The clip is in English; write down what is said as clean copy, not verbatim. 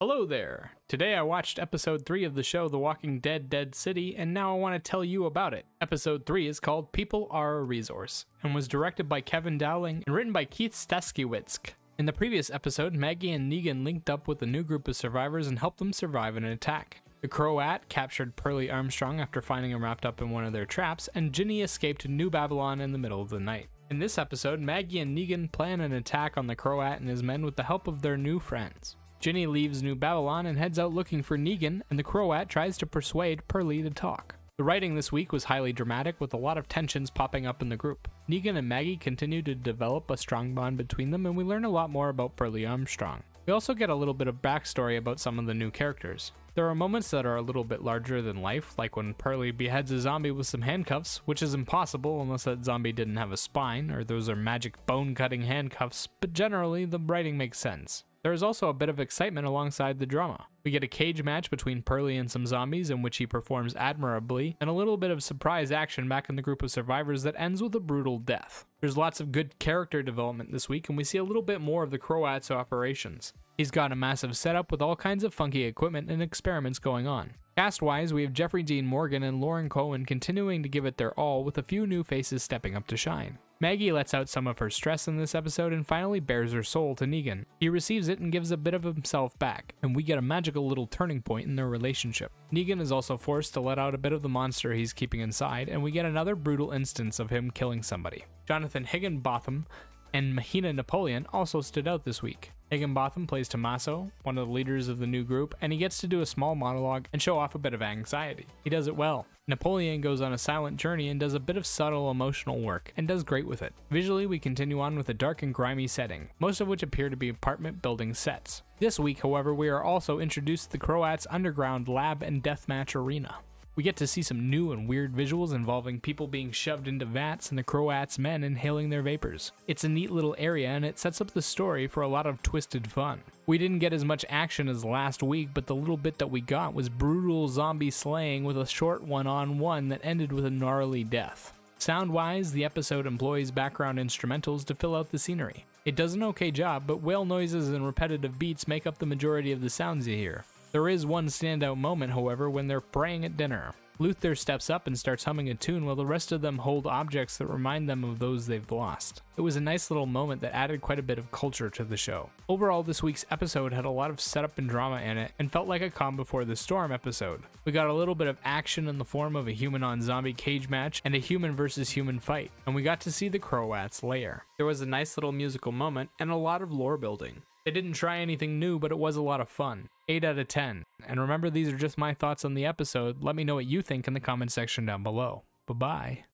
Hello there! Today I watched episode 3 of the show The Walking Dead Dead City, and now I want to tell you about it. Episode 3 is called People Are a Resource, and was directed by Kevin Dowling and written by Keith Staskiewicz. In the previous episode, Maggie and Negan linked up with a new group of survivors and helped them survive an attack. The Croat captured Pearlie Armstrong after finding him wrapped up in one of their traps, and Ginny escaped New Babylon in the middle of the night. In this episode, Maggie and Negan plan an attack on the Croat and his men with the help of their new friends. Ginny leaves New Babylon and heads out looking for Negan, and the Croat tries to persuade Pearlie to talk. The writing this week was highly dramatic, with a lot of tensions popping up in the group. Negan and Maggie continue to develop a strong bond between them, and we learn a lot more about Pearlie Armstrong. We also get a little bit of backstory about some of the new characters. There are moments that are a little bit larger than life, like when Pearlie beheads a zombie with some handcuffs, which is impossible unless that zombie didn't have a spine, or those are magic bone-cutting handcuffs, but generally the writing makes sense. There is also a bit of excitement alongside the drama. We get a cage match between Pearlie and some zombies in which he performs admirably, and a little bit of surprise action back in the group of survivors that ends with a brutal death. There's lots of good character development this week, and we see a little bit more of the Croat's operations. He's got a massive setup with all kinds of funky equipment and experiments going on. Cast-wise, we have Jeffrey Dean Morgan and Lauren Cohen continuing to give it their all, with a few new faces stepping up to shine. Maggie lets out some of her stress in this episode and finally bares her soul to Negan. He receives it and gives a bit of himself back, and we get a magical little turning point in their relationship. Negan is also forced to let out a bit of the monster he's keeping inside, and we get another brutal instance of him killing somebody. Jonathan Higginbotham and Mahina Napoleon also stood out this week. Higginbotham plays Tommaso, one of the leaders of the new group, and he gets to do a small monologue and show off a bit of anxiety. He does it well. Napoleon goes on a silent journey and does a bit of subtle emotional work, and does great with it. Visually, we continue on with a dark and grimy setting, most of which appear to be apartment building sets. This week, however, we are also introduced to the Croat's underground lab and deathmatch arena. We get to see some new and weird visuals involving people being shoved into vats and the Croat's men inhaling their vapors. It's a neat little area, and it sets up the story for a lot of twisted fun. We didn't get as much action as last week, but the little bit that we got was brutal zombie slaying with a short one-on-one that ended with a gnarly death. Sound-wise, the episode employs background instrumentals to fill out the scenery. It does an okay job, but whale noises and repetitive beats make up the majority of the sounds you hear. There is one standout moment, however, when they're praying at dinner. Luther steps up and starts humming a tune while the rest of them hold objects that remind them of those they've lost. It was a nice little moment that added quite a bit of culture to the show. Overall, this week's episode had a lot of setup and drama in it, and felt like a calm before the storm episode. We got a little bit of action in the form of a human on zombie cage match and a human versus human fight, and we got to see the Croat's lair. There was a nice little musical moment and a lot of lore building. They didn't try anything new, but it was a lot of fun. 8 out of 10. And remember, these are just my thoughts on the episode. Let me know what you think in the comment section down below. Bye-bye.